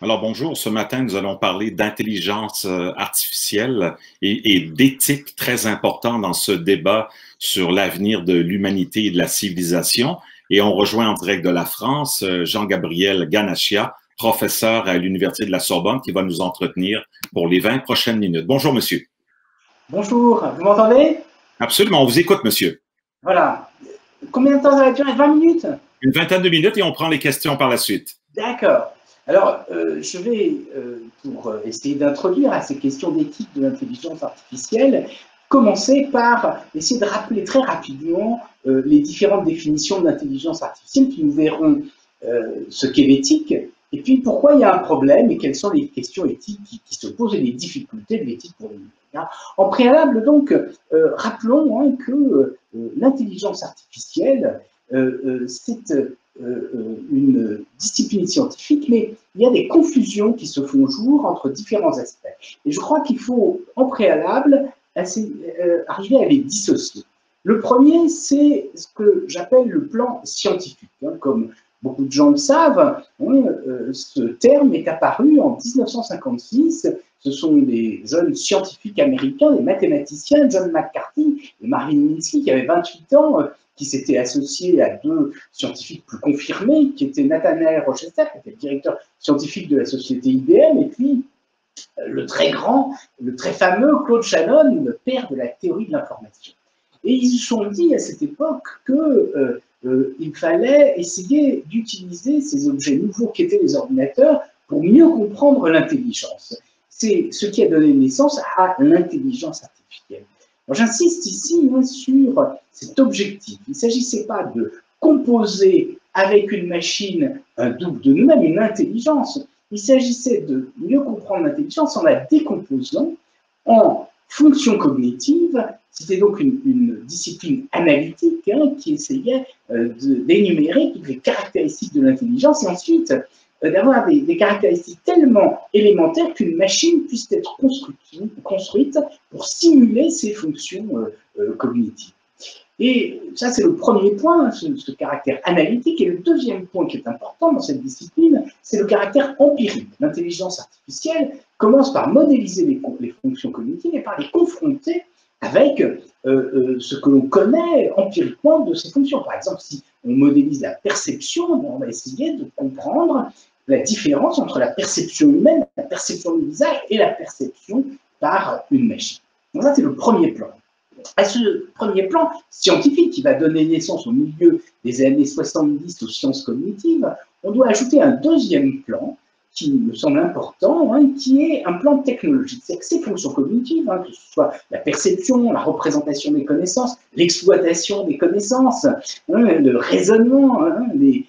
Alors bonjour, ce matin nous allons parler d'intelligence artificielle et d'éthique très important dans ce débat sur l'avenir de l'humanité et de la civilisation. Et on rejoint en direct de la France Jean-Gabriel Ganachia, professeur à l'Université de la Sorbonne, qui va nous entretenir pour les 20 prochaines minutes. Bonjour monsieur. Bonjour, vous m'entendez? Absolument, on vous écoute monsieur. Voilà. Combien de temps ça va durer? 20 minutes? Une vingtaine de minutes et on prend les questions par la suite. D'accord. Alors, je vais, pour essayer d'introduire à ces questions d'éthique de l'intelligence artificielle, commencer par essayer de rappeler très rapidement les différentes définitions de l'intelligence artificielle, puis nous verrons ce qu'est l'éthique, et puis pourquoi il y a un problème et quelles sont les questions éthiques qui se posent et les difficultés de l'éthique pour nous. En préalable, donc, rappelons que l'intelligence artificielle, c'est une discipline scientifique, mais il y a des confusions qui se font jour entre différents aspects. Et je crois qu'il faut, en préalable, arriver à les dissocier. Le premier, c'est ce que j'appelle le plan scientifique. Comme beaucoup de gens le savent, ce terme est apparu en 1956. Ce sont des jeunes scientifiques américains, des mathématiciens, John McCarthy et Marvin Minsky, qui avaient 28 ans, qui s'étaient associés à deux scientifiques plus confirmés, qui étaient Nathaniel Rochester, qui était le directeur scientifique de la société IBM, et puis le très grand, le très fameux Claude Shannon, le père de la théorie de l'information. Et ils se sont dit à cette époque qu'il fallait essayer d'utiliser ces objets nouveaux qu'étaient les ordinateurs pour mieux comprendre l'intelligence. C'est ce qui a donné naissance à l'intelligence artificielle. J'insiste ici sur cet objectif. Il ne s'agissait pas de composer avec une machine un double de nous-mêmes, une intelligence. Il s'agissait de mieux comprendre l'intelligence en la décomposant en fonctions cognitives. C'était donc une discipline analytique qui essayait d'énumérer toutes les caractéristiques de l'intelligence et ensuite d'avoir des caractéristiques tellement élémentaires qu'une machine puisse être construite pour simuler ses fonctions cognitives. Et ça, c'est le premier point, ce caractère analytique. Et le deuxième point qui est important dans cette discipline, c'est le caractère empirique. L'intelligence artificielle commence par modéliser les fonctions cognitives et par les confronter avec ce que l'on connaît empiriquement de ces fonctions. Par exemple, si on modélise la perception, on va essayer de comprendre la différence entre la perception humaine, la perception du visage et la perception par une machine. Donc ça, c'est le premier plan. À ce premier plan scientifique qui va donner naissance au milieu des années 70 aux sciences cognitives, on doit ajouter un deuxième plan qui me semble important, qui est un plan technologique. C'est que ces fonctions cognitives, que ce soit la perception, la représentation des connaissances, l'exploitation des connaissances, le raisonnement, les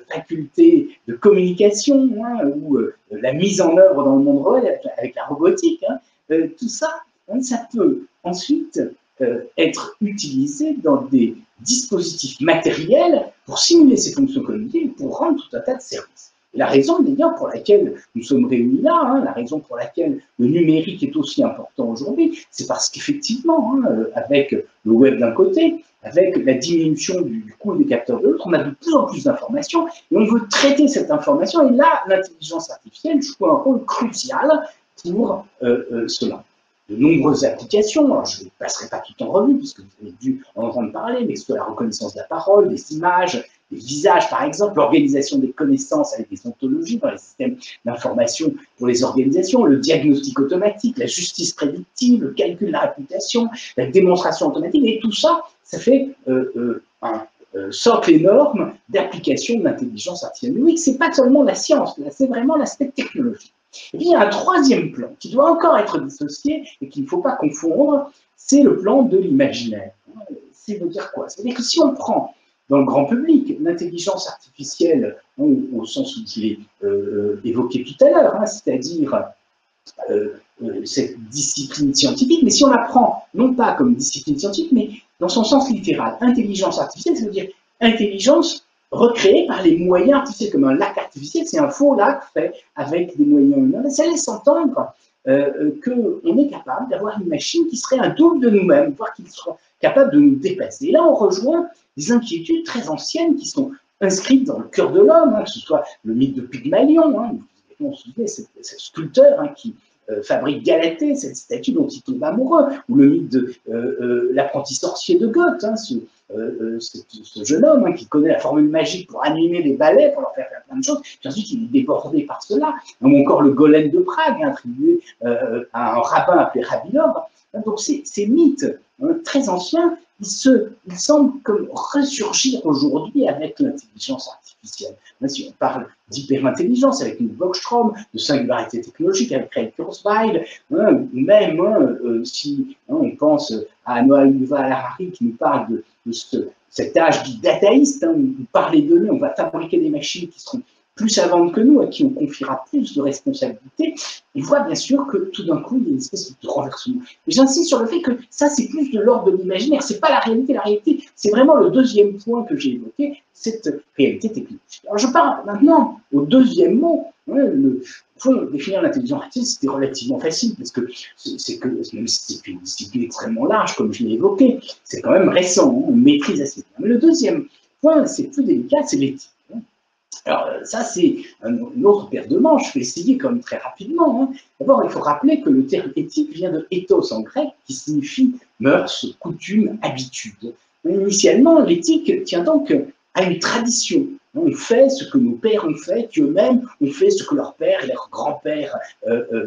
facultés de communication ou la mise en œuvre dans le monde réel avec la robotique, tout ça, ça peut ensuite être utilisé dans des dispositifs matériels pour simuler ces fonctions cognitives, pour rendre tout un tas de services. Et la raison d'ailleurs pour laquelle nous sommes réunis là, la raison pour laquelle le numérique est aussi important aujourd'hui, c'est parce qu'effectivement, avec le web d'un côté, avec la diminution du coût des capteurs de l'autre, on a de plus en plus d'informations et on veut traiter cette information et là, l'intelligence artificielle joue un rôle crucial pour cela. De nombreuses applications, alors je ne passerai pas tout en revue puisque vous avez dû en entendre parler, mais que ce soit la reconnaissance de la parole, des images, des visages par exemple, l'organisation des connaissances avec des ontologies dans les systèmes d'information pour les organisations, le diagnostic automatique, la justice prédictive, le calcul de la réputation, la démonstration automatique, et tout ça, ça fait un socle énorme d'application de l'intelligence artificielle. Mais oui, ce n'est pas seulement la science, c'est vraiment l'aspect technologique. Et puis il y a un troisième plan qui doit encore être dissocié et qu'il ne faut pas confondre, c'est le plan de l'imaginaire. Ça veut dire quoi? Ça veut dire que si on prend dans le grand public l'intelligence artificielle au sens où je l'ai évoqué tout à l'heure, c'est-à-dire cette discipline scientifique, mais si on la prend non pas comme discipline scientifique, mais dans son sens littéral, intelligence artificielle, ça veut dire intelligence recréé par les moyens artificiels, comme un lac artificiel, c'est un faux lac fait avec des moyens humains. Ça laisse entendre qu'on est capable d'avoir une machine qui serait un double de nous-mêmes, voire qui serait capable de nous dépasser. Et là, on rejoint des inquiétudes très anciennes qui sont inscrites dans le cœur de l'homme, hein, que ce soit le mythe de Pygmalion, hein, on se souvient, ce sculpteur hein, qui fabrique Galatée, cette statue dont il tombe amoureux, ou le mythe de l'apprenti sorcier de Goethe, hein, ce jeune homme hein, qui connaît la formule magique pour animer les balais, pour leur faire plein de choses, puis ensuite il est débordé par cela, ou encore le golem de Prague, hein, attribué à un rabbin appelé Rabilov. Donc ces mythes hein, très anciens, ils semblent comme ressurgir aujourd'hui avec l'intelligence artificielle. Si on parle d'hyperintelligence avec Neil Bostrom, de singularité technologique avec Ray Kurzweil, hein, ou même si hein, on pense à Noah Yuval Harari qui nous parle de cet âge dit dataïste, hein, où par les données, on va fabriquer des machines qui seront plus savantes que nous, à qui on confiera plus de responsabilités, on voit bien sûr que tout d'un coup, il y a une espèce de renversement. Et j'insiste sur le fait que ça, c'est plus de l'ordre de l'imaginaire, c'est pas la réalité. La réalité, c'est vraiment le deuxième point que j'ai évoqué, cette réalité technologique. Alors je parle maintenant au deuxième mot. Hein, pour définir l'intelligence artificielle, c'était relativement facile, parce que même si c'est une discipline extrêmement large, comme je l'ai évoqué, c'est quand même récent, hein, on maîtrise assez bien. Mais le deuxième point, c'est plus délicat, c'est l'éthique. Alors ça, c'est une autre paire de manches, je vais essayer quand même très rapidement. Hein. D'abord, il faut rappeler que le terme éthique vient de ethos en grec, qui signifie mœurs, coutumes, habitudes. Initialement, l'éthique tient donc à une tradition. On fait ce que nos pères ont fait, qu'eux-mêmes ont fait ce que leurs pères et leurs grands-pères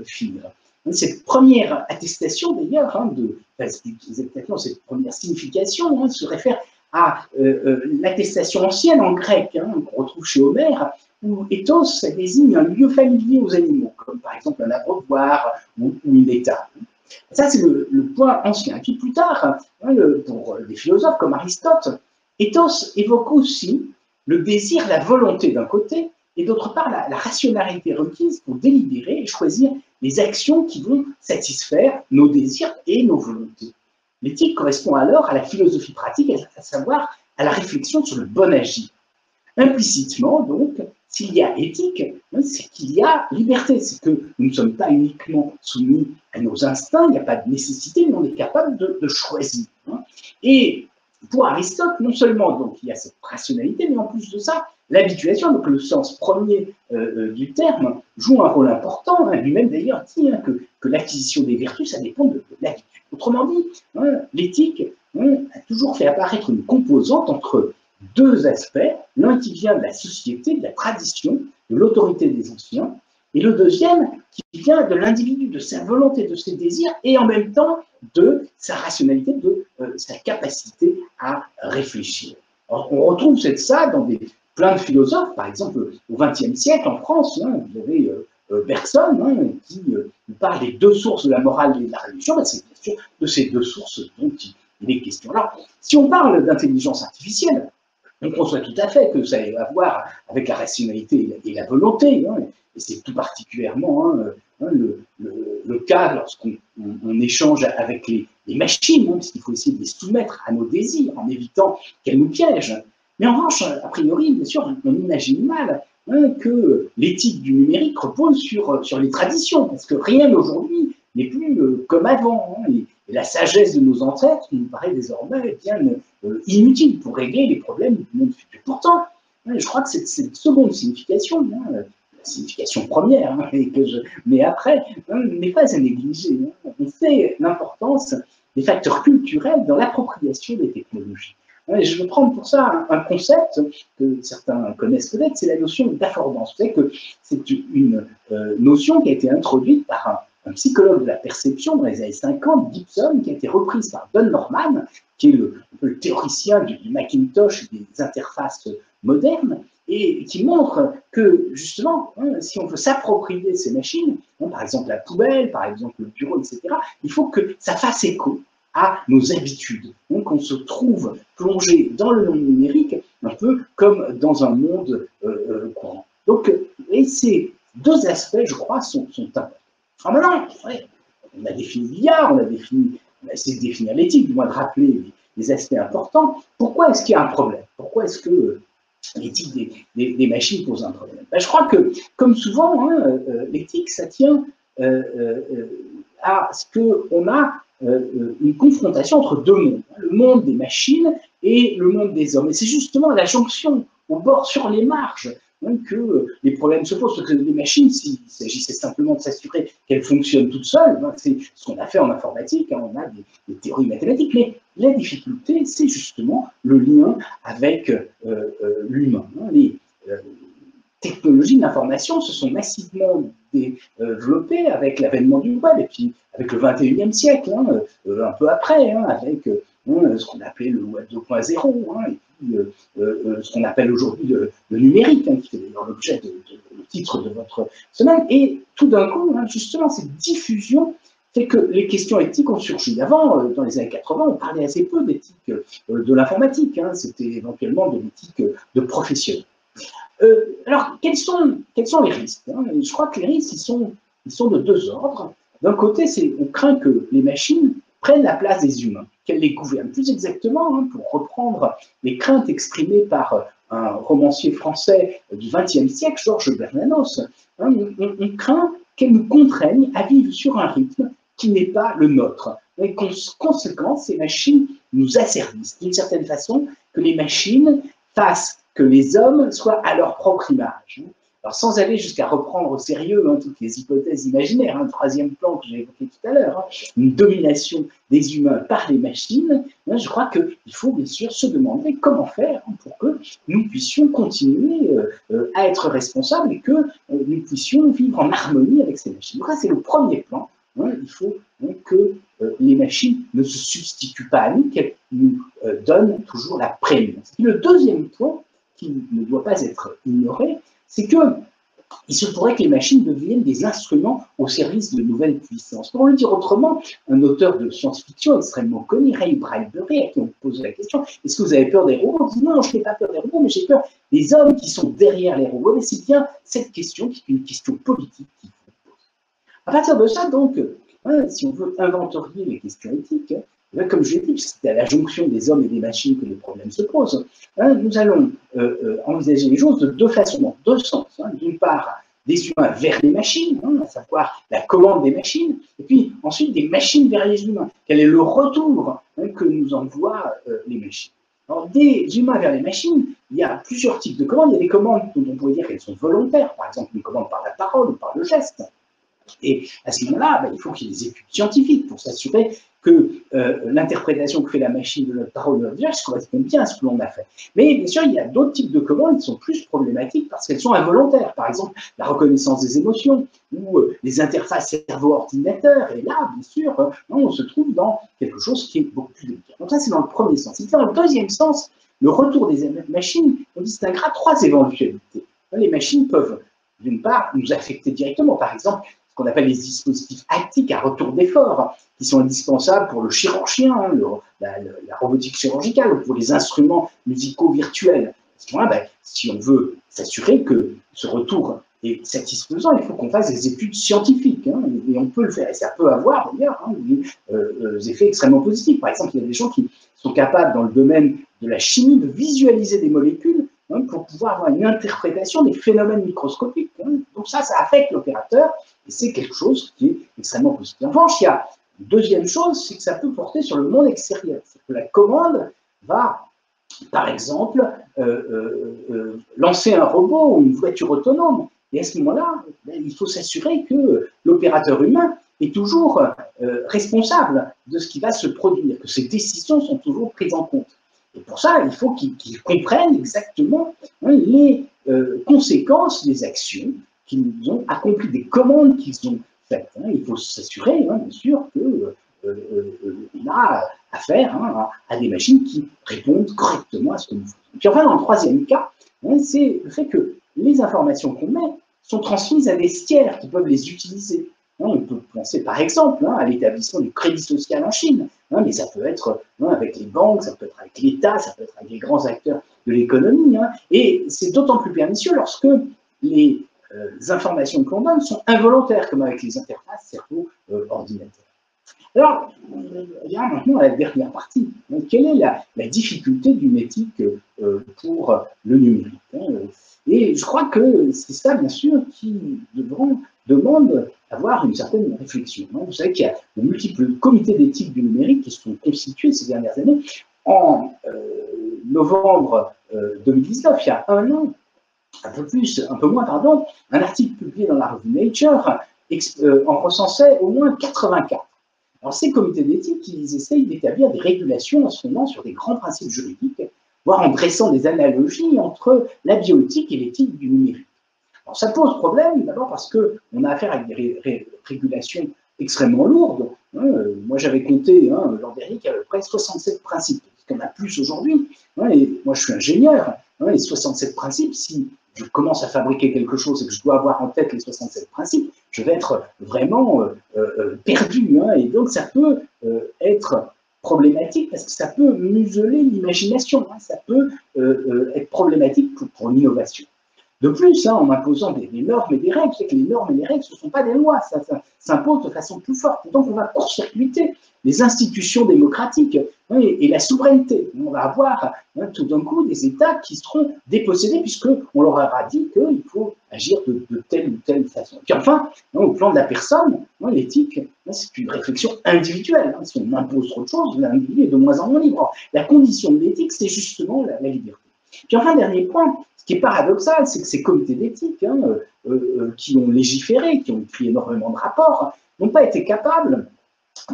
firent. Cette première attestation, d'ailleurs, hein, exactement cette première signification, hein, se réfère à l'attestation ancienne en grec, hein, qu'on retrouve chez Homère, où ethos, ça désigne un lieu familier aux animaux, comme par exemple un abreuvoir ou une étable. Ça, c'est le point ancien. Puis plus tard, hein, pour des philosophes comme Aristote, ethos évoque aussi le désir, la volonté d'un côté, et d'autre part la rationalité requise pour délibérer et choisir les actions qui vont satisfaire nos désirs et nos volontés. L'éthique correspond alors à la philosophie pratique, à savoir à la réflexion sur le bon agir. Implicitement, donc, s'il y a éthique, c'est qu'il y a liberté. C'est que nous ne sommes pas uniquement soumis à nos instincts, il n'y a pas de nécessité, mais on est capable de choisir. Et pour Aristote, non seulement donc, il y a cette rationalité, mais en plus de ça, l'habituation, donc le sens premier du terme, joue un rôle important. Hein. Lui-même d'ailleurs dit hein, que l'acquisition des vertus, ça dépend de l'habitude. Autrement dit, hein, l'éthique a toujours fait apparaître une composante entre deux aspects, l'un qui vient de la société, de la tradition, de l'autorité des anciens, et le deuxième qui vient de l'individu, de sa volonté, de ses désirs, et en même temps de sa rationalité, de sa capacité à réfléchir. Alors, on retrouve ça dans plein de philosophes, par exemple au XXe siècle en France, hein, vous avez Bergson hein, qui parle des deux sources de la morale et de la religion, ben, c'est bien sûr de ces deux sources dont il est question. Alors, si on parle d'intelligence artificielle, on conçoit tout à fait que ça a à voir avec la rationalité et la volonté, hein, et c'est tout particulièrement le cas lorsqu'on échange avec les machines, hein, parce qu'il faut essayer de les soumettre à nos désirs en évitant qu'elles nous piègent. Mais en revanche, a priori, bien sûr, on imagine mal hein, que l'éthique du numérique repose sur les traditions, parce que rien aujourd'hui n'est plus comme avant. Hein, et la sagesse de nos ancêtres nous paraît désormais bien inutile pour régler les problèmes du monde futur. Pourtant, je crois que cette seconde signification, hein, la signification première, hein, et que je mets après, hein, n'est pas à négliger. Hein. On sait l'importance des facteurs culturels dans l'appropriation des technologies. Et je vais prendre pour ça un concept que certains connaissent peut-être, c'est la notion d'affordance. Vous savez que c'est une notion qui a été introduite par un psychologue de la perception dans les années 50, Gibson, qui a été reprise par Don Norman, qui est le théoricien du Macintosh et des interfaces modernes, et qui montre que, justement, hein, si on veut s'approprier ces machines, hein, par exemple la poubelle, par exemple le bureau, etc., il faut que ça fasse écho à nos habitudes. Donc on se trouve plongé dans le monde numérique, un peu comme dans un monde courant. Donc, et ces deux aspects, je crois, sont importants. Alors maintenant, ouais, on a défini l'IA, on a essayé de définir l'éthique, du moins de rappeler les aspects importants. Pourquoi est-ce qu'il y a un problème? Pourquoi est-ce que l'éthique des machines pose un problème? Ben, je crois que, comme souvent, hein, l'éthique, ça tient à ce qu'on a une confrontation entre deux mondes, le monde des machines et le monde des hommes. Et c'est justement à la jonction, au bord, sur les marges, que les problèmes se posent. Parce que les machines, s'il s'agissait simplement de s'assurer qu'elles fonctionnent toutes seules, c'est ce qu'on a fait en informatique, on a des théories mathématiques, mais la difficulté, c'est justement le lien avec l'humain. Les technologies de l'information se sont massivement développées avec l'avènement du web, et puis avec le 21e siècle, un peu après, avec ce qu'on appelait le web 2.0, et puis ce qu'on appelle aujourd'hui le numérique, qui fait d'ailleurs l'objet le titre de votre semaine. Et tout d'un coup, justement, cette diffusion fait que les questions éthiques ont surgi. Avant, dans les années 80, on parlait assez peu d'éthique de l'informatique, c'était éventuellement de l'éthique de professionnels. Alors, quels sont les risques? Je crois que les risques, ils sont de deux ordres. D'un côté, on craint que les machines prennent la place des humains, qu'elles les gouvernent. Plus exactement, pour reprendre les craintes exprimées par un romancier français du XXe siècle, Georges Bernanos, on craint qu'elles nous contraignent à vivre sur un rythme qui n'est pas le nôtre. Et conséquent, ces machines nous asservissent d'une certaine façon, que les machines fassent que les hommes soient à leur propre image. Alors, sans aller jusqu'à reprendre au sérieux toutes les hypothèses imaginaires, le troisième plan que j'ai évoqué tout à l'heure, une domination des humains par les machines, je crois qu'il faut bien sûr se demander comment faire pour que nous puissions continuer à être responsables et que nous puissions vivre en harmonie avec ces machines. Donc, ça, c'est le premier plan. Il faut que les machines ne se substituent pas à nous, qu'elles nous donnent toujours la prééminence. Le deuxième point, qui ne doit pas être ignoré, c'est qu'il se pourrait que les machines deviennent des instruments au service de nouvelles puissances. Pour le dire autrement, un auteur de science-fiction extrêmement connu, Ray Bradbury, à qui on pose la question « Est-ce que vous avez peur des robots ?» Il dit « Non, je n'ai pas peur des robots, mais j'ai peur des hommes qui sont derrière les robots. » Mais c'est bien cette question qui est une question politique qu'il faut poser. À partir de ça, donc, si on veut inventorier les questions éthiques, comme je l'ai dit, c'est à la jonction des hommes et des machines que les problèmes se posent, nous allons envisager les choses de deux façons, dans deux sens. D'une part, des humains vers les machines, à savoir la commande des machines, et puis ensuite des machines vers les humains. Quel est le retour que nous envoient les machines? Alors, des humains vers les machines, il y a plusieurs types de commandes. Il y a des commandes dont on pourrait dire qu'elles sont volontaires, par exemple une commande par la parole ou par le geste. Et à ce moment-là, il faut qu'il y ait des études scientifiques pour s'assurer que l'interprétation que fait la machine de notre parole ou de notre geste correspond bien à ce que l'on a fait. Mais bien sûr, il y a d'autres types de commandes qui sont plus problématiques parce qu'elles sont involontaires. Par exemple, la reconnaissance des émotions ou les interfaces cerveau-ordinateur. Et là, bien sûr, on se trouve dans quelque chose qui est beaucoup plus délicat. Donc ça, c'est dans le premier sens. Et dans le deuxième sens, le retour des machines, on distinguera trois éventualités. Les machines peuvent, d'une part, nous affecter directement. Par exemple, ce qu'on appelle les dispositifs haptiques à retour d'effort, qui sont indispensables pour le chirurgien, la robotique chirurgicale, ou pour les instruments musicaux virtuels. À ce moment-là, si on veut s'assurer que ce retour est satisfaisant, il faut qu'on fasse des études scientifiques, et on peut le faire. Et ça peut avoir, d'ailleurs, des effets extrêmement positifs. Par exemple, il y a des gens qui sont capables, dans le domaine de la chimie, de visualiser des molécules pour pouvoir avoir une interprétation des phénomènes microscopiques. Donc ça affecte l'opérateur, et c'est quelque chose qui est extrêmement positif. En revanche, il y a une deuxième chose, c'est que ça peut porter sur le monde extérieur. C'est que la commande va, par exemple, lancer un robot ou une voiture autonome. Et à ce moment-là, il faut s'assurer que l'opérateur humain est toujours responsable de ce qui va se produire, que ses décisions sont toujours prises en compte. Et pour ça, il faut qu'ils comprennent exactement les conséquences des actions qu'ils ont accomplies, des commandes qu'ils ont faites. Il faut s'assurer, bien sûr, qu'on a affaire à des machines qui répondent correctement à ce que nous faisons. Puis enfin, dans le troisième cas, c'est le fait que les informations qu'on met sont transmises à des tiers qui peuvent les utiliser. On peut penser par exemple à l'établissement du crédit social en Chine, mais ça peut être avec les banques, ça peut être avec l'État, ça peut être avec les grands acteurs de l'économie. Et c'est d'autant plus pernicieux lorsque les informations que l'on donne sont involontaires, comme avec les interfaces cerveau-ordinateur. Alors, on vient maintenant à la dernière partie. Donc, quelle est la difficulté d'une éthique pour le numérique, hein? Et je crois que c'est ça, bien sûr, qui demande d'avoir une certaine réflexion, hein. Vous savez qu'il y a de multiples comités d'éthique du numérique qui se sont constitués ces dernières années. En novembre 2019, il y a un an, un peu moins, pardon, un article publié dans la revue Nature en recensait au moins 84. Alors, ces comités d'éthique, ils essayent d'établir des régulations en se fondant sur des grands principes juridiques, voire en dressant des analogies entre la bioéthique et l'éthique du numérique. Alors, ça pose problème, d'abord parce qu'on a affaire avec des régulations extrêmement lourdes. Hein. Moi, j'avais compté, hein, l'an dernier, qu'il y avait à peu près 67 principes, ce qu'on a plus aujourd'hui. Hein, et moi, je suis ingénieur, hein, les 67 principes, si je commence à fabriquer quelque chose et que je dois avoir en tête les 67 principes, je vais être vraiment perdu. Hein, et donc, ça peut être problématique parce que ça peut museler l'imagination. Hein, ça peut être problématique pour l'innovation. De plus, hein, en imposant des normes et des règles, c'est que les normes et les règles, ce ne sont pas des lois, ça s'impose de façon plus forte. Donc, on va court-circuiter les institutions démocratiques, hein, et la souveraineté. On va avoir, hein, tout d'un coup des États qui seront dépossédés puisqu'on leur aura dit qu'il faut agir de telle ou telle façon. Puis enfin, hein, au plan de la personne, hein, l'éthique, hein, c'est une réflexion individuelle. Hein. Si on impose trop de choses, l'individu est de moins en moins libre. Alors, la condition de l'éthique, c'est justement la liberté. Puis enfin, dernier point, ce qui est paradoxal, c'est que ces comités d'éthique, hein, qui ont légiféré, qui ont écrit énormément de rapports, n'ont pas été capables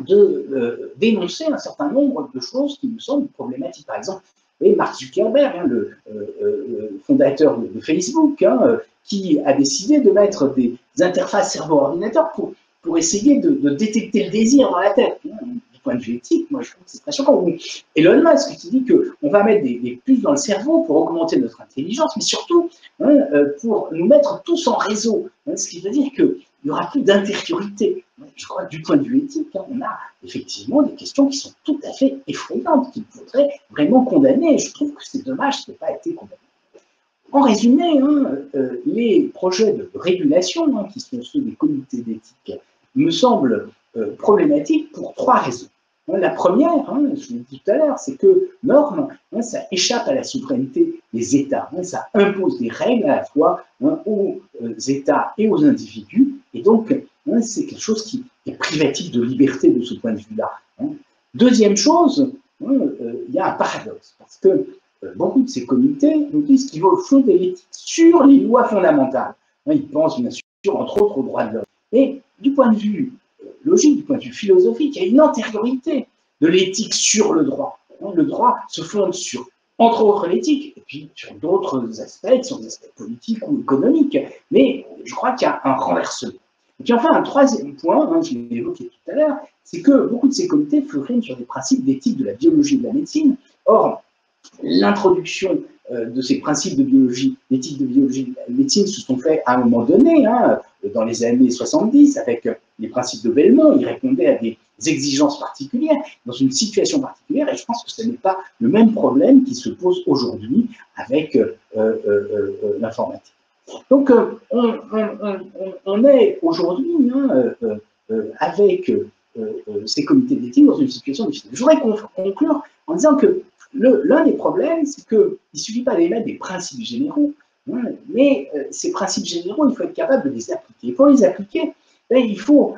de dénoncer un certain nombre de choses qui me semblent problématiques. Par exemple, Mark Zuckerberg, hein, le fondateur de Facebook, hein, qui a décidé de mettre des interfaces cerveau-ordinateur pour essayer de détecter le désir dans la tête. Hein. Du point de vue éthique, moi je trouve que c'est très choquant. Elon Musk qui dit qu'on va mettre des puces dans le cerveau pour augmenter notre intelligence, mais surtout, hein, pour nous mettre tous en réseau. Hein, ce qui veut dire qu'il n'y aura plus d'intériorité. Je crois que du point de vue éthique, hein, on a effectivement des questions qui sont tout à fait effrayantes, qu'il faudrait vraiment condamner. Et je trouve que c'est dommage que ça n'ait pas été condamné. En résumé, hein, les projets de régulation, hein, qui sont ceux des comités d'éthique, me semblent problématiques pour trois raisons. La première, hein, je l'ai dit tout à l'heure, c'est que normes, hein, ça échappe à la souveraineté des États. Hein, ça impose des règles à la fois, hein, aux États et aux individus. Et donc, hein, c'est quelque chose qui est privatif de liberté de ce point de vue-là. Hein. Deuxième chose, hein, il y a un paradoxe, parce que beaucoup de ces comités nous disent qu'ils veulent fonder l'éthique sur les lois fondamentales. Hein, ils pensent bien sûr, entre autres, aux droits de l'homme. Mais du point de vue logique, du point de vue philosophique, il y a une antériorité de l'éthique sur le droit. Le droit se fonde sur, entre autres, l'éthique, et puis sur d'autres aspects, qui sont des aspects politiques ou économiques. Mais je crois qu'il y a un renversement. Et puis enfin, un troisième point, hein, je l'ai évoqué tout à l'heure, c'est que beaucoup de ces comités fleurinent sur des principes d'éthique de la biologie et de la médecine. Or, l'introduction de ces principes de biologie, d'éthique de biologie de la médecine se sont faits à un moment donné, hein, dans les années 70, avec les principes de Belmont. Ils répondaient à des exigences particulières, dans une situation particulière, et je pense que ce n'est pas le même problème qui se pose aujourd'hui avec l'informatique. Donc, on est aujourd'hui, hein, avec ces comités d'éthique dans une situation difficile. Je voudrais conclure en disant que l'un des problèmes, c'est qu'il ne suffit pas d'émettre des principes généraux, hein, mais ces principes généraux, il faut être capable de les appliquer. Pour les appliquer, ben, il faut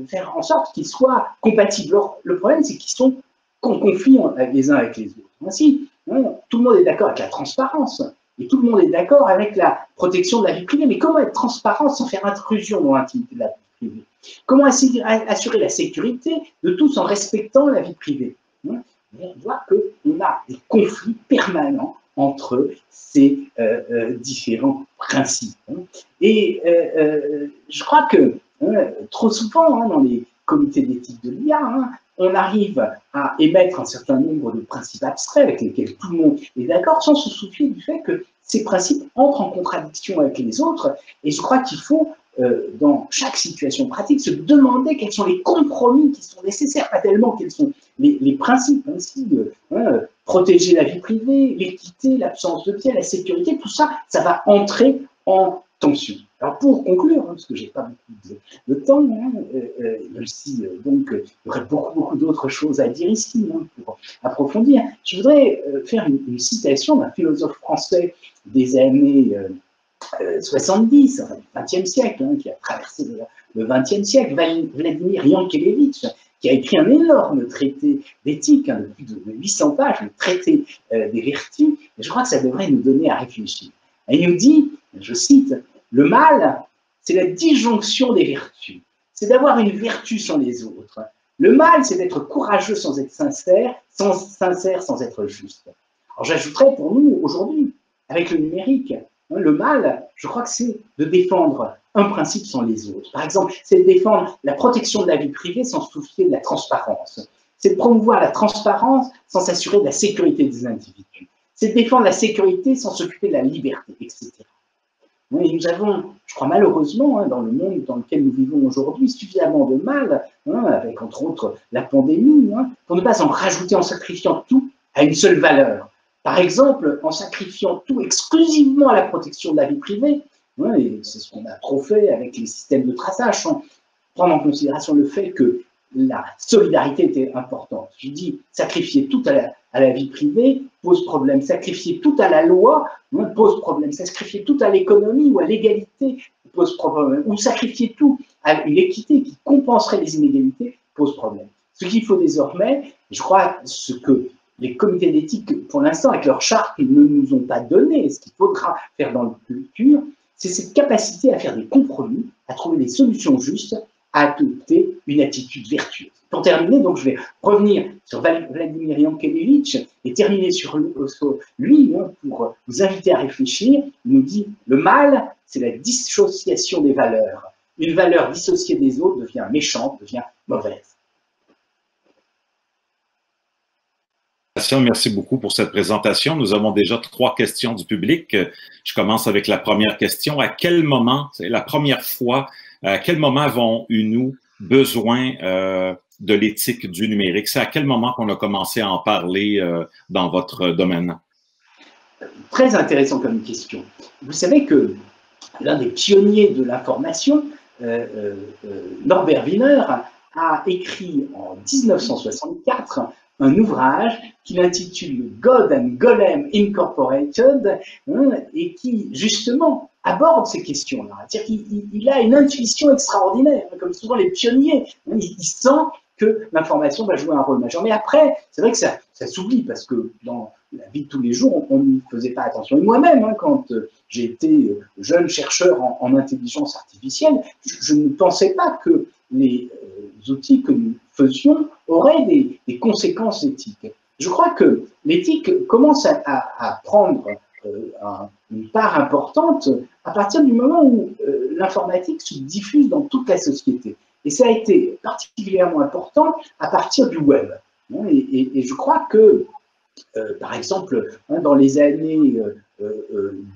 faire en sorte qu'ils soient compatibles. Or, le problème, c'est qu'ils sont en conflit les uns avec les autres. Ainsi, hein, tout le monde est d'accord avec la transparence, et tout le monde est d'accord avec la protection de la vie privée. Mais comment être transparent sans faire intrusion dans l'intimité de la vie privée? Comment assurer la sécurité de tous en respectant la vie privée? Hein? On voit qu'on a des conflits permanents entre ces différents principes. Hein. Et je crois que trop souvent, hein, dans les comités d'éthique de l'IA, hein, on arrive à émettre un certain nombre de principes abstraits avec lesquels tout le monde est d'accord, sans se soucier du fait que ces principes entrent en contradiction avec les autres. Et je crois qu'il faut, dans chaque situation pratique, se demander quels sont les compromis qui sont nécessaires, pas tellement quels sont les principes, ainsi, protéger la vie privée, l'équité, l'absence de biais, la sécurité, tout ça, ça va entrer en tension. Alors pour conclure, parce que j'ai pas beaucoup de temps, même si donc il y aurait beaucoup d'autres choses à dire ici pour approfondir, je voudrais faire une citation d'un philosophe français des années 70, enfin, du XXe siècle, qui a traversé le XXe siècle, Vladimir Yankelevitch, qui a écrit un énorme traité d'éthique de plus de 800 pages, le traité des vertus, et je crois que ça devrait nous donner à réfléchir. Et il nous dit, je cite, « Le mal, c'est la disjonction des vertus, c'est d'avoir une vertu sans les autres. Le mal, c'est d'être courageux sans être sincère sans être juste. » Alors j'ajouterais pour nous, aujourd'hui, avec le numérique, le mal, je crois que c'est de défendre un principe sans les autres. Par exemple, c'est de défendre la protection de la vie privée sans se soucier de la transparence. C'est de promouvoir la transparence sans s'assurer de la sécurité des individus. C'est de défendre la sécurité sans s'occuper de la liberté, etc. Et nous avons, je crois malheureusement, dans le monde dans lequel nous vivons aujourd'hui, suffisamment de mal, avec entre autres la pandémie, pour ne pas en rajouter en sacrifiant tout à une seule valeur. Par exemple, en sacrifiant tout exclusivement à la protection de la vie privée, et c'est ce qu'on a trop fait avec les systèmes de traçage, sans prendre en considération le fait que la solidarité était importante. Je dis, sacrifier tout à la vie privée pose problème, sacrifier tout à la loi pose problème, sacrifier tout à l'économie ou à l'égalité pose problème, ou sacrifier tout à une équité qui compenserait les inégalités pose problème. Ce qu'il faut désormais, je crois, ce que les comités d'éthique, pour l'instant, avec leur charte, ne nous ont pas donné. Ce qu'il faudra faire dans le futur, c'est cette capacité à faire des compromis, à trouver des solutions justes, à adopter une attitude vertueuse. Pour terminer, donc, je vais revenir sur Vladimir Yankelevitch et terminer sur lui pour vous inviter à réfléchir. Il nous dit « Le mal, c'est la dissociation des valeurs. Une valeur dissociée des autres devient méchante, devient mauvaise. » Merci beaucoup pour cette présentation. Nous avons déjà 3 questions du public. Je commence avec la première question. À quel moment, c'est la première fois, à quel moment avons-nous besoin de l'éthique du numérique? C'est à quel moment qu'on a commencé à en parler dans votre domaine? Très intéressant comme question. Vous savez que l'un des pionniers de l'information, Norbert Wiener, a écrit en 1964 un ouvrage qu'il intitule God and Golem Incorporated et qui, justement, aborde ces questions-là. C'est-à-dire qu'il a une intuition extraordinaire, comme souvent les pionniers. Il sent que l'information va jouer un rôle majeur. Mais après, c'est vrai que ça s'oublie parce que dans la vie de tous les jours, on n'y faisait pas attention. Et moi-même, quand j'ai été jeune chercheur en intelligence artificielle, je ne pensais pas que les outils que nous faisions auraient des conséquences éthiques. Je crois que l'éthique commence à prendre une part importante à partir du moment où l'informatique se diffuse dans toute la société. Et ça a été particulièrement important à partir du web. Et je crois que, par exemple, dans les années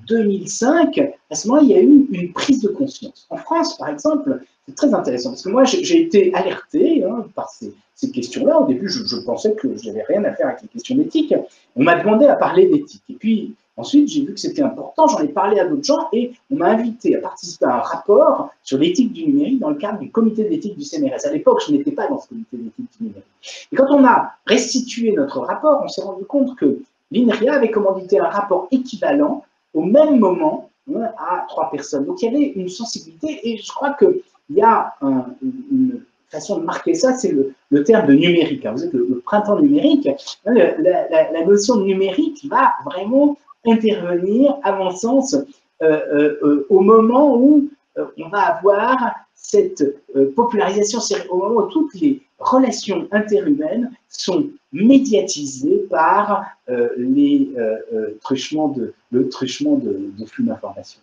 2005, à ce moment-là, il y a eu une prise de conscience. En France, par exemple, c'est très intéressant, parce que moi, j'ai été alerté par ces questions-là. Au début, je pensais que je n'avais rien à faire avec les questions d'éthique. On m'a demandé à parler d'éthique. Et puis, ensuite, j'ai vu que c'était important, j'en ai parlé à d'autres gens, et on m'a invité à participer à un rapport sur l'éthique du numérique dans le cadre du comité d'éthique du CNRS. À l'époque, je n'étais pas dans ce comité d'éthique du numérique. Et quand on a restitué notre rapport, on s'est rendu compte que l'INRIA avait commandité un rapport équivalent au même moment à 3 personnes. Donc, il y avait une sensibilité, et je crois qu'il y a une façon de marquer ça, c'est le terme de numérique. Vous savez que le printemps numérique, la notion de numérique va vraiment intervenir, à mon sens, au moment où on va avoir cette popularisation, c'est au moment où toutes les relations interhumaines sont médiatisées par le truchement de flux d'informations.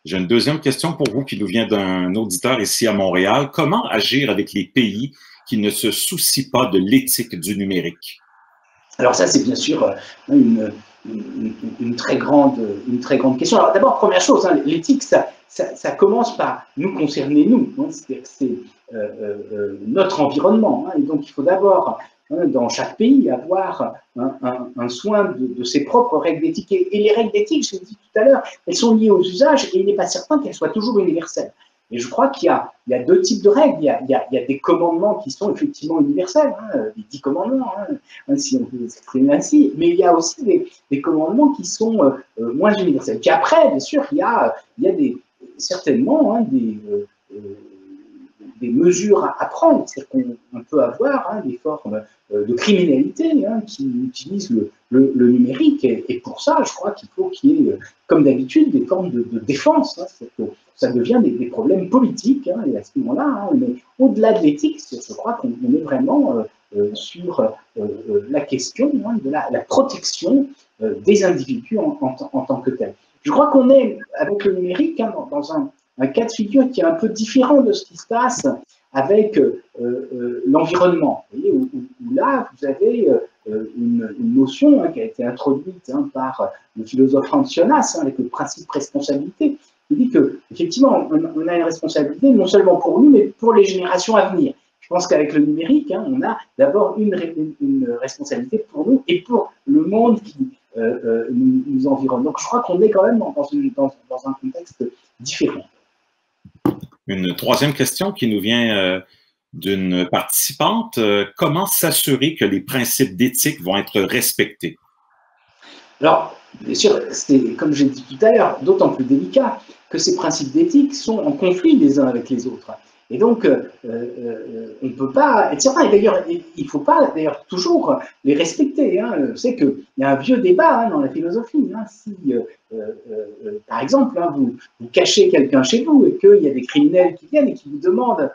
J'ai une deuxième question pour vous qui nous vient d'un auditeur ici à Montréal. Comment agir avec les pays qui ne se soucient pas de l'éthique du numérique? Alors ça, c'est bien sûr une très grande question. Alors d'abord, première chose, l'éthique, ça commence par nous concerner, nous. C'est notre environnement. Et donc, il faut d'abord dans chaque pays, avoir un soin de ses propres règles d'éthique. Et les règles d'éthique, je l'ai dit tout à l'heure, elles sont liées aux usages et il n'est pas certain qu'elles soient toujours universelles. Et je crois qu'il y a deux types de règles. Il y a des commandements qui sont effectivement universels, les 10 commandements, si on peut s'exprimer ainsi, mais il y a aussi des commandements qui sont moins universels. Puis après, bien sûr, il y a certainement des mesures à prendre. C'est-à-dire qu'on peut avoir des formes de criminalité qui utilisent le numérique. Et pour ça, je crois qu'il faut qu'il y ait, comme d'habitude, des formes de défense. C'est-à-dire que ça devient des problèmes politiques. Et à ce moment-là, on est au-delà de l'éthique. Je crois qu'on est vraiment sur la question de la protection des individus en tant que tels. Je crois qu'on est, avec le numérique, dans un cas de figure qui est un peu différent de ce qui se passe avec l'environnement. Vous voyez, où là, vous avez une notion qui a été introduite par le philosophe Franz Jonas, avec le principe responsabilité. Il dit qu'effectivement, on a une responsabilité non seulement pour nous, mais pour les générations à venir. Je pense qu'avec le numérique, on a d'abord une responsabilité pour nous et pour le monde qui nous environne. Donc je crois qu'on est quand même dans un contexte différent. Une troisième question qui nous vient d'une participante. Comment s'assurer que les principes d'éthique vont être respectés? Alors, bien sûr, c'est, comme j'ai dit tout à l'heure, d'autant plus délicat que ces principes d'éthique sont en conflit les uns avec les autres. Et donc, on ne peut pas, etc. Et d'ailleurs, il ne faut pas d'ailleurs toujours les respecter. Je sais qu'il y a un vieux débat dans la philosophie. Si, par exemple, vous cachez quelqu'un chez vous et qu'il y a des criminels qui viennent et qui vous demandent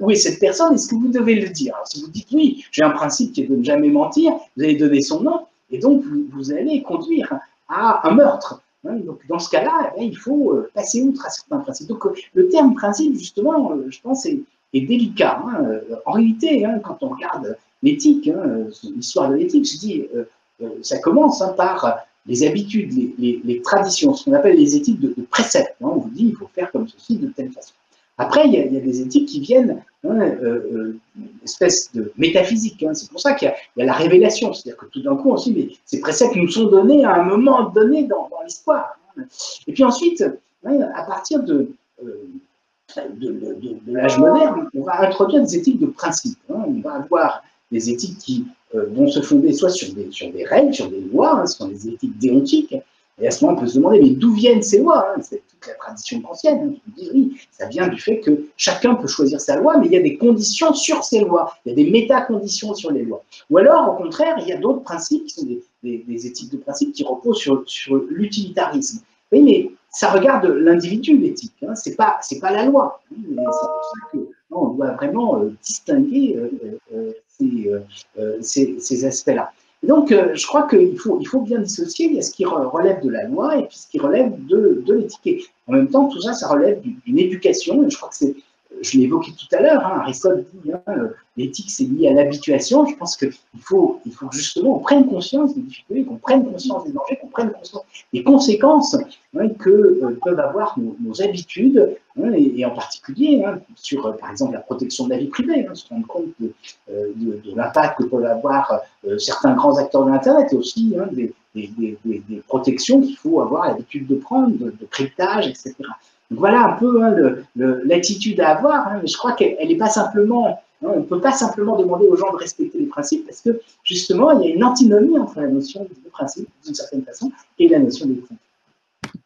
où est cette personne, est-ce que vous devez le dire? Alors, si vous dites oui, j'ai un principe qui est de ne jamais mentir, vous allez donner son nom et donc vous allez conduire à un meurtre. Donc, dans ce cas-là, il faut passer outre à certains principes. Donc, le terme principe, justement, je pense, est délicat. En réalité, quand on regarde l'éthique, l'histoire de l'éthique, je dis, ça commence par les habitudes, les traditions, ce qu'on appelle les éthiques de préceptes. On vous dit, il faut faire comme ceci, de telle façon. Après, il y a des éthiques qui viennent une espèce de métaphysique. C'est pour ça qu'il y a la révélation. C'est-à-dire que tout d'un coup, aussi, ces préceptes nous sont donnés à un moment donné dans l'histoire. Et puis ensuite, à partir de l'âge moderne, on va introduire des éthiques de principe. On va avoir des éthiques qui vont se fonder soit sur des règles, sur des lois, ce sont des éthiques déontiques. Et à ce moment, on peut se demander, mais d'où viennent ces lois? C'est toute la tradition ancienne qui nous dit, oui, ça vient du fait que chacun peut choisir sa loi, mais il y a des conditions sur ces lois, il y a des méta-conditions sur les lois. Ou alors, au contraire, il y a d'autres principes qui sont des éthiques de principe qui reposent sur l'utilitarisme. Oui, mais ça regarde l'individu, l'éthique, c'est pas la loi. C'est pour ça que on doit vraiment distinguer ces aspects-là. Donc, je crois qu'il faut bien dissocier. Il y a ce qui relève de la loi et puis ce qui relève de l'éthique. En même temps, tout ça, ça relève d'une éducation. Et je crois que je l'ai évoqué tout à l'heure, Aristote dit l'éthique, c'est lié à l'habituation. Je pense qu'il faut que justement on prenne conscience des difficultés, qu'on prenne conscience des dangers, qu'on prenne conscience des conséquences que peuvent avoir nos habitudes, et en particulier sur, par exemple, la protection de la vie privée, se rendre compte de l'impact que peuvent avoir certains grands acteurs de l'Internet, et aussi des protections qu'il faut avoir l'habitude de prendre, de cryptage, etc. Donc voilà un peu l'attitude à avoir, mais je crois qu'elle n'est pas simplement, on ne peut pas simplement demander aux gens de respecter les principes, parce que justement, il y a une antinomie entre la notion de principe, d'une certaine façon, et la notion d'éthique.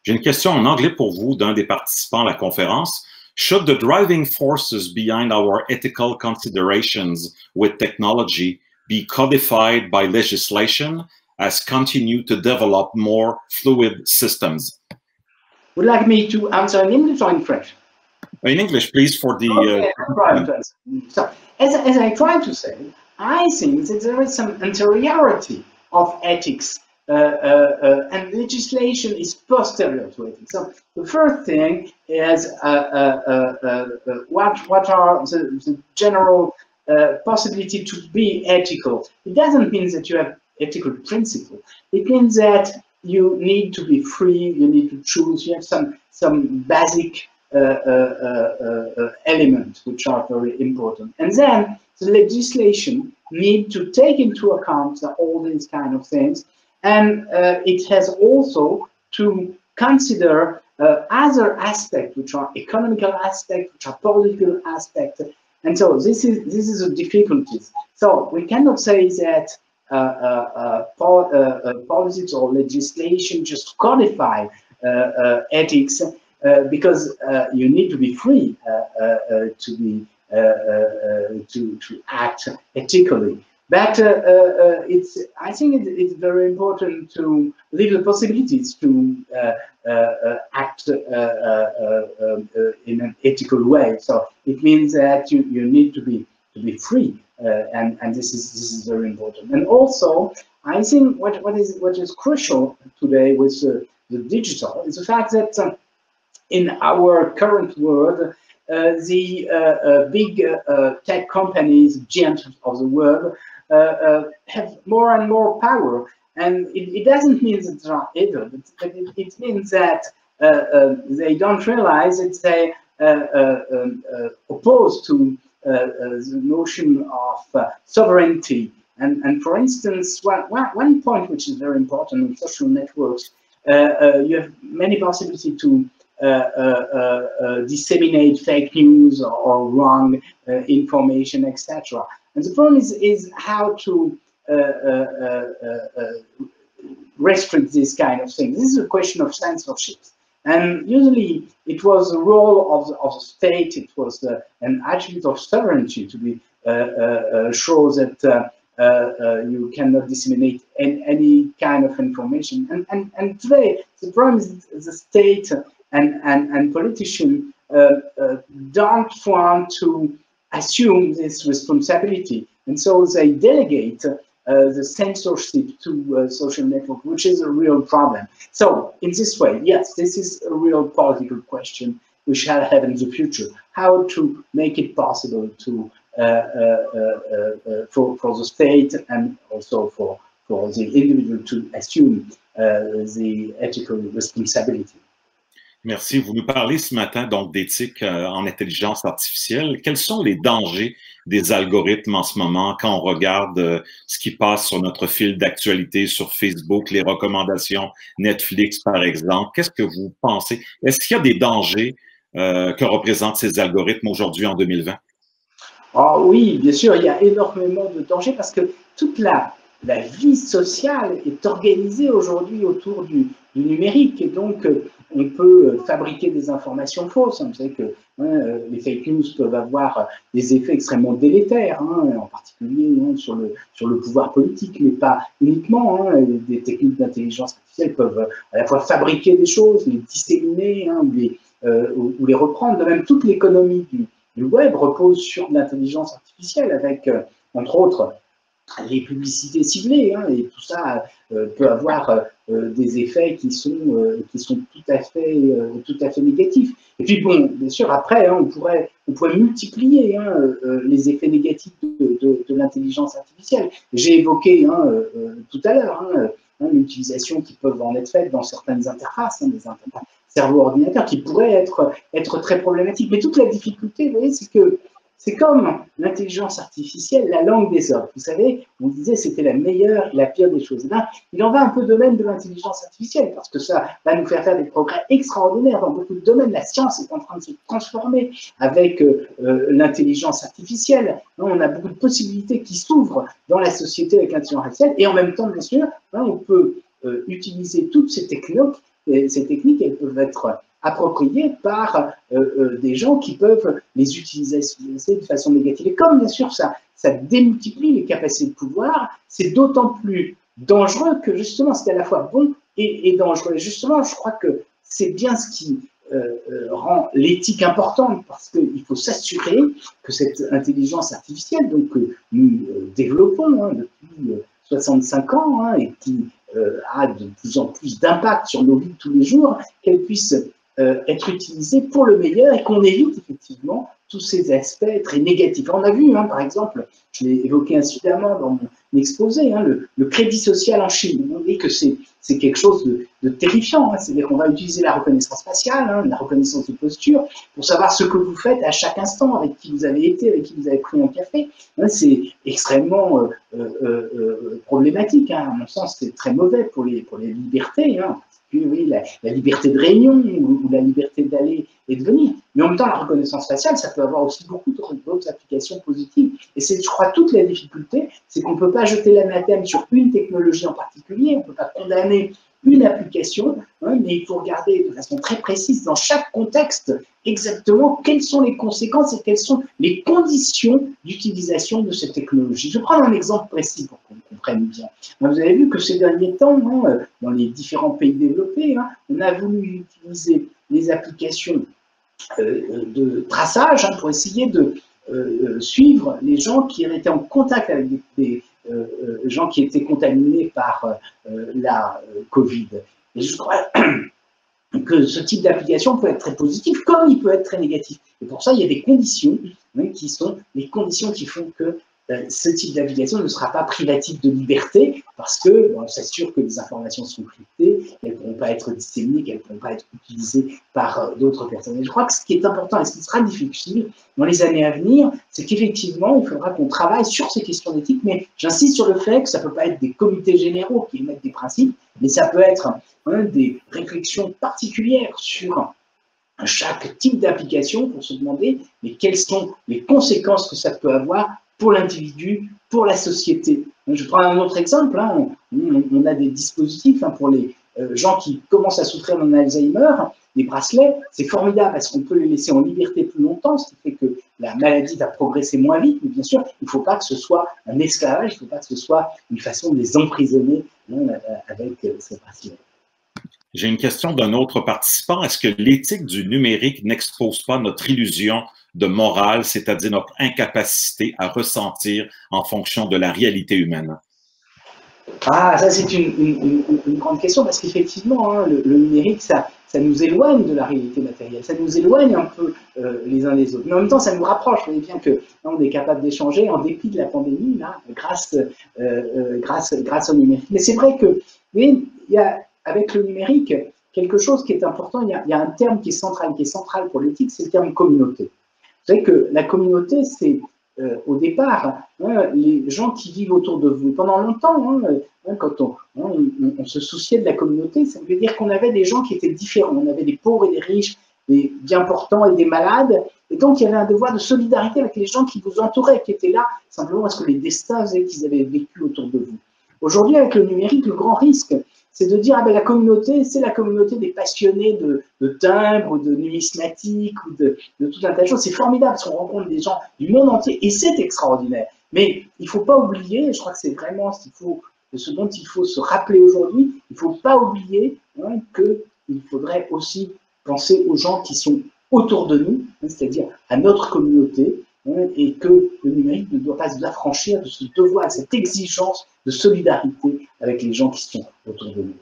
J'ai une question en anglais pour vous d'un des participants à la conférence. Should the driving forces behind our ethical considerations with technology be codified by legislation as continue to develop more fluid systems? Would you like me to answer in English or in French? In English, please, for the... Okay, so, as I tried to say, I think that there is some anteriority of ethics and legislation is posterior to ethics. So the first thing is what are the general possibility to be ethical. It doesn't mean that you have ethical principle. It means that you need to be free, you need to choose, you have some basic elements which are very important. And then the legislation need to take into account all these kind of things, and it has also to consider other aspects, which are economical aspects, which are political aspects, and so this is the difficulties. So we cannot say that politics or legislation just codify ethics, because you need to be free to act ethically. But I think it's very important to leave the possibilities to act in an ethical way. So it means that you need to be free, and this is very important. And also, I think what is crucial today with the digital is the fact that in our current world, the big tech companies, giants of the world, have more and more power. And it doesn't mean that they are evil, but it means that they don't realize that they oppose to the notion of sovereignty. And for instance, one point which is very important in social networks, you have many possibilities to disseminate fake news or wrong information, etc. And the problem is how to restrict this kind of thing. This is a question of censorship. And usually it was the role of the state, it was an attribute of sovereignty to be show that you cannot disseminate any kind of information. And today the problem is the state and politicians don't want to assume this responsibility, and so they delegate the censorship to social network, which is a real problem. So in this way, yes, this is a real political question we shall have in the future: how to make it possible to for the state and also for the individual to assume the ethical responsibility. Merci. Vous nous parlez ce matin donc d'éthique en intelligence artificielle. Quels sont les dangers des algorithmes en ce moment quand on regarde ce qui passe sur notre fil d'actualité sur Facebook, les recommandations Netflix par exemple? Qu'est-ce que vous pensez? Est-ce qu'il y a des dangers que représentent ces algorithmes aujourd'hui en 2020? Oh oui, bien sûr, il y a énormément de dangers parce que toute la vie sociale est organisée aujourd'hui autour du numérique, et donc on peut fabriquer des informations fausses. Vous savez que les fake news peuvent avoir des effets extrêmement délétères, en particulier sur le pouvoir politique, mais pas uniquement. Des techniques d'intelligence artificielle peuvent à la fois fabriquer des choses, les disséminer ou les reprendre. De même, toute l'économie du web repose sur l'intelligence artificielle, avec, entre autres, les publicités ciblées, et tout ça peut avoir des effets qui sont tout à fait négatifs. Et puis bon, bien sûr, après, on pourrait multiplier les effets négatifs de l'intelligence artificielle. J'ai évoqué tout à l'heure l'utilisation qui peut en être faite dans certaines interfaces, des interfaces cerveau-ordinateur, qui pourraient être très problématiques. Mais toute la difficulté, vous voyez, c'est que c'est comme l'intelligence artificielle, la langue des hommes. Vous savez, on disait c'était la meilleure et la pire des choses. Là, il en va un peu de même de l'intelligence artificielle, parce que ça va nous faire des progrès extraordinaires dans beaucoup de domaines. La science est en train de se transformer avec l'intelligence artificielle. On a beaucoup de possibilités qui s'ouvrent dans la société avec l'intelligence artificielle, et en même temps, bien sûr, on peut utiliser toutes ces techniques. Et ces techniques, elles peuvent être appropriées par des gens qui peuvent les utiliser de façon négative. Et comme, bien sûr, ça démultiplie les capacités de pouvoir, c'est d'autant plus dangereux que, justement, c'est à la fois bon et dangereux. Et justement, je crois que c'est bien ce qui rend l'éthique importante, parce qu'il faut s'assurer que cette intelligence artificielle, donc, que nous développons depuis 65 ans, et qui a de plus en plus d'impact sur nos vies de tous les jours, qu'elle puisse être utilisée pour le meilleur, et qu'on évite effectivement tous ces aspects très négatifs. On a vu, par exemple, je l'ai évoqué incidemment dans mon exposé, le crédit social en Chine. On dit que c'est quelque chose de terrifiant. C'est-à-dire qu'on va utiliser la reconnaissance faciale, la reconnaissance de posture, pour savoir ce que vous faites à chaque instant, avec qui vous avez été, avec qui vous avez pris un café. C'est extrêmement problématique. À mon sens, c'est très mauvais pour les libertés. Oui, la liberté de réunion ou la liberté d'aller et de venir. Mais en même temps, la reconnaissance faciale, ça peut avoir aussi beaucoup d'autres applications positives. Et c'est, je crois, toute la difficulté, c'est qu'on ne peut pas jeter l'anathème sur une technologie en particulier, on ne peut pas condamner une application, mais il faut regarder de façon très précise dans chaque contexte exactement quelles sont les conséquences et quelles sont les conditions d'utilisation de cette technologie. Je vais prendre un exemple précis pour qu'on comprenne bien. Vous avez vu que ces derniers temps, dans les différents pays développés, on a voulu utiliser les applications de traçage pour essayer de suivre les gens qui étaient en contact avec des gens qui étaient contaminés par la Covid. Et je crois que ce type d'application peut être très positif, comme il peut être très négatif. Et pour ça, il y a des conditions qui sont les conditions qui font que ce type d'application ne sera pas privatif de liberté, parce que on s'assure que les informations sont cryptées, qu'elles ne pourront pas être disséminées, qu'elles ne pourront pas être utilisées par d'autres personnes. Et je crois que ce qui est important et ce qui sera difficile dans les années à venir, c'est qu'effectivement, il faudra qu'on travaille sur ces questions d'éthique, mais j'insiste sur le fait que ça ne peut pas être des comités généraux qui émettent des principes, mais ça peut être des réflexions particulières sur chaque type d'application pour se demander mais quelles sont les conséquences que ça peut avoir pour l'individu, pour la société. Je prends un autre exemple, on a des dispositifs pour les gens qui commencent à souffrir d'un Alzheimer, les bracelets, c'est formidable parce qu'on peut les laisser en liberté plus longtemps, ce qui fait que la maladie va progresser moins vite, mais bien sûr, il ne faut pas que ce soit un esclavage, il ne faut pas que ce soit une façon de les emprisonner avec ces bracelets. J'ai une question d'un autre participant. Est-ce que l'éthique du numérique n'expose pas notre illusion de morale, c'est-à-dire notre incapacité à ressentir en fonction de la réalité humaine? Ah, ça c'est une grande question parce qu'effectivement, le numérique, ça nous éloigne de la réalité matérielle, ça nous éloigne un peu les uns des autres. Mais en même temps, ça nous rapproche. Vous voyez bien que on est capable d'échanger en dépit de la pandémie, grâce au numérique. Mais c'est vrai que, il y a avec le numérique quelque chose qui est important. Il y a un terme qui est central pour l'éthique, c'est le terme communauté. Vous savez que la communauté, c'est au départ, les gens qui vivent autour de vous. Pendant longtemps, quand on se souciait de la communauté, ça veut dire qu'on avait des gens qui étaient différents. On avait des pauvres et des riches, des bien portants et des malades. Et donc, il y avait un devoir de solidarité avec les gens qui vous entouraient, qui étaient là, simplement parce que les destins faisaient qu'ils avaient vécu autour de vous. Aujourd'hui, avec le numérique, le grand risque, c'est de dire, la communauté, c'est la communauté des passionnés de timbres, de numismatique, ou de tout un tas de choses. C'est formidable parce qu'on rencontre des gens du monde entier et c'est extraordinaire. Mais il ne faut pas oublier, je crois que c'est vraiment ce dont il faut se rappeler aujourd'hui, il ne faut pas oublier qu'il faudrait aussi penser aux gens qui sont autour de nous, c'est-à-dire à notre communauté, et que le numérique ne doit pas se affranchir de ce devoir, de cette exigence de solidarité avec les gens qui sont autour de nous.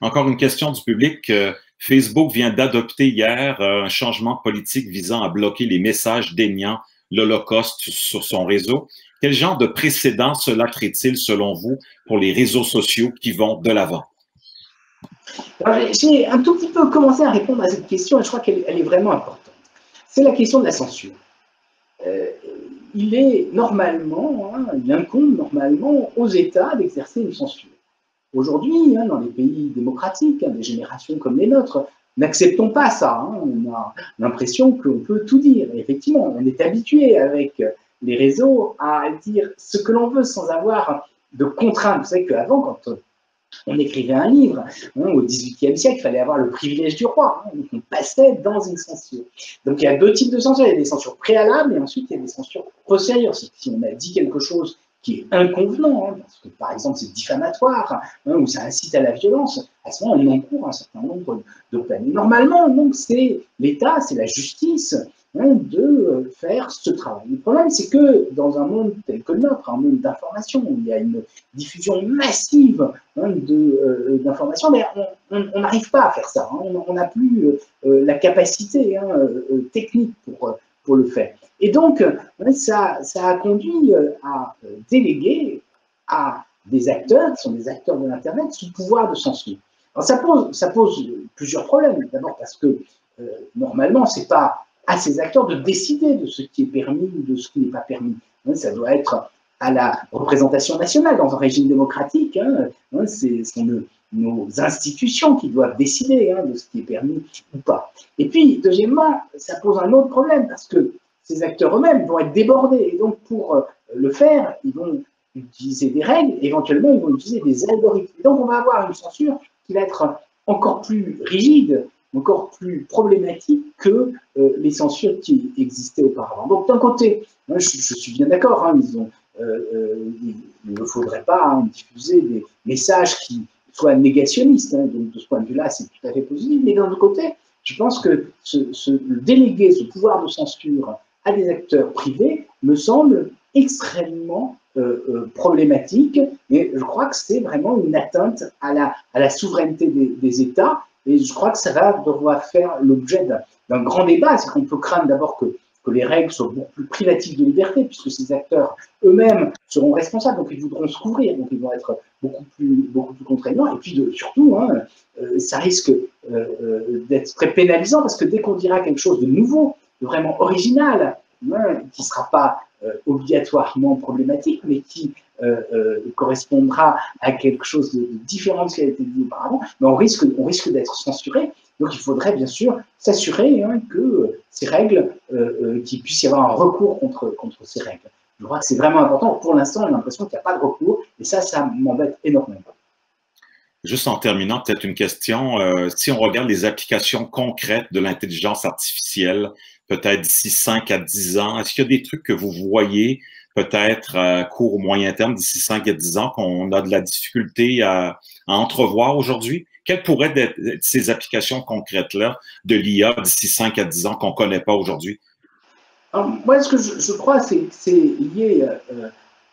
Encore une question du public. Facebook vient d'adopter hier un changement politique visant à bloquer les messages déniant l'Holocauste sur son réseau. Quel genre de précédent cela crée-t-il, selon vous, pour les réseaux sociaux qui vont de l'avant? J'ai un tout petit peu commencé à répondre à cette question et je crois qu'elle est vraiment importante. C'est la question de la censure. Il incombe normalement aux États d'exercer une censure. Aujourd'hui, dans les pays démocratiques, des générations comme les nôtres, n'acceptons pas ça. On a l'impression qu'on peut tout dire. Et effectivement, on est habitué avec les réseaux à dire ce que l'on veut sans avoir de contraintes. Vous savez qu'avant, quand on écrivait un livre, au XVIIIe siècle, il fallait avoir le privilège du roi. Donc on passait dans une censure. Donc il y a deux types de censure. Il y a des censures préalables et ensuite il y a des censures postérieures. Si on a dit quelque chose qui est inconvenant, parce que par exemple c'est diffamatoire, ou ça incite à la violence, à ce moment on encourt un certain nombre de peines. Normalement, donc c'est l'État, c'est la justice de faire ce travail. Le problème, c'est que dans un monde tel que le nôtre, un monde d'information, où il y a une diffusion massive d'informations, mais on n'arrive pas à faire ça. On n'a plus la capacité technique pour le faire. Et donc, ça a conduit à déléguer à des acteurs, qui sont des acteurs de l'Internet, ce pouvoir de censure. Alors ça pose plusieurs problèmes. D'abord parce que normalement, ce n'est pas à ces acteurs de décider de ce qui est permis ou de ce qui n'est pas permis. Ça doit être à la représentation nationale dans un régime démocratique. Ce sont nos institutions qui doivent décider de ce qui est permis ou pas. Et puis, deuxièmement, ça pose un autre problème parce que ces acteurs eux-mêmes vont être débordés. Et donc, pour le faire, ils vont utiliser des règles, éventuellement, ils vont utiliser des algorithmes. Et donc, on va avoir une censure qui va être encore plus rigide, encore plus problématique que les censures qui existaient auparavant. Donc, d'un côté, je suis bien d'accord, il ne faudrait pas diffuser des messages qui soient négationnistes. Donc, de ce point de vue-là, c'est tout à fait positif. Mais d'un autre côté, je pense que déléguer ce pouvoir de censure à des acteurs privés me semble extrêmement problématique, et je crois que c'est vraiment une atteinte à la souveraineté des États, et je crois que ça va devoir faire l'objet d'un grand débat. C'est qu'on peut craindre d'abord que les règles soient beaucoup plus privatives de liberté, puisque ces acteurs eux-mêmes seront responsables, donc ils voudront se couvrir, donc ils vont être beaucoup plus contraignants, et puis surtout, ça risque d'être très pénalisant, parce que dès qu'on dira quelque chose de nouveau, de vraiment original, qui ne sera pas obligatoirement problématique, mais qui correspondra à quelque chose de différent de ce qui a été dit auparavant, mais on risque d'être censuré. Donc il faudrait bien sûr s'assurer que ces règles, qu'il puisse y avoir un recours contre ces règles. Je crois que c'est vraiment important. Pour l'instant, on a l'impression qu'il n'y a pas de recours, et ça m'embête énormément. Juste en terminant, peut-être une question. Si on regarde les applications concrètes de l'intelligence artificielle, peut-être d'ici 5 à 10 ans, est-ce qu'il y a des trucs que vous voyez, peut-être à court ou moyen terme, d'ici 5 à 10 ans, qu'on a de la difficulté à entrevoir aujourd'hui? Quelles pourraient être ces applications concrètes-là de l'IA d'ici 5 à 10 ans qu'on ne connaît pas aujourd'hui? Moi, ce que je crois, c'est lié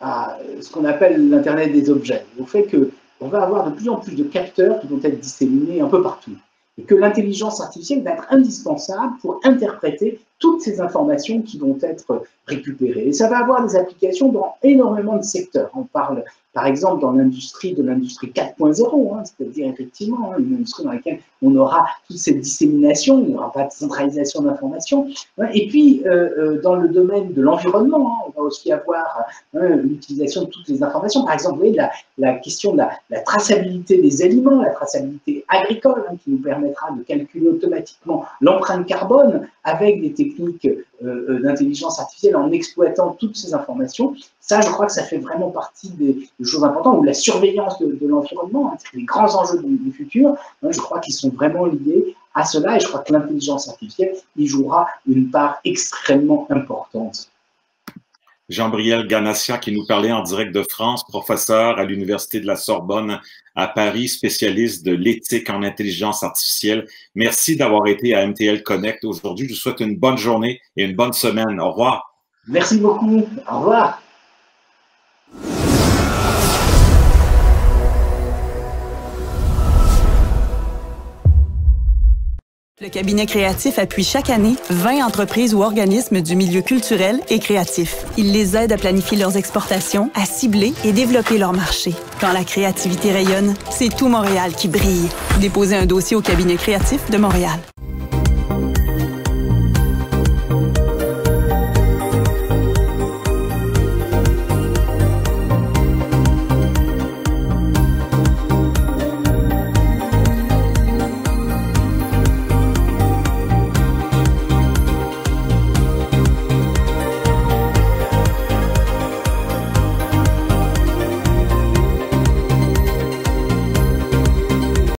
à ce qu'on appelle l'Internet des objets, au fait qu'on va avoir de plus en plus de capteurs qui vont être disséminés un peu partout, et que l'intelligence artificielle va être indispensable pour interpréter toutes ces informations qui vont être récupérées. Et ça va avoir des applications dans énormément de secteurs. On parle, par exemple, dans l'industrie 4.0, c'est-à-dire effectivement une industrie dans laquelle on aura toute cette dissémination, il n'y aura pas de centralisation d'informations. Et puis, dans le domaine de l'environnement, on va aussi avoir l'utilisation de toutes les informations. Par exemple, vous voyez, la question de la traçabilité des aliments, la traçabilité agricole, qui nous permettra de calculer automatiquement l'empreinte carbone avec des techniques d'intelligence artificielle en exploitant toutes ces informations. Ça, je crois que ça fait vraiment partie des choses importantes, ou la surveillance de l'environnement, c'est les grands enjeux du futur. Je crois qu'ils sont vraiment liés à cela, et je crois que l'intelligence artificielle y jouera une part extrêmement importante. Jean-Briel Ganassia qui nous parlait en direct de France, professeur à l'Université de la Sorbonne à Paris, spécialiste de l'éthique en intelligence artificielle. Merci d'avoir été à MTL Connect aujourd'hui. Je vous souhaite une bonne journée et une bonne semaine. Au revoir. Merci beaucoup. Au revoir. Le cabinet créatif appuie chaque année 20 entreprises ou organismes du milieu culturel et créatif. Il les aide à planifier leurs exportations, à cibler et développer leur marché. Quand la créativité rayonne, c'est tout Montréal qui brille. Déposez un dossier au cabinet créatif de Montréal.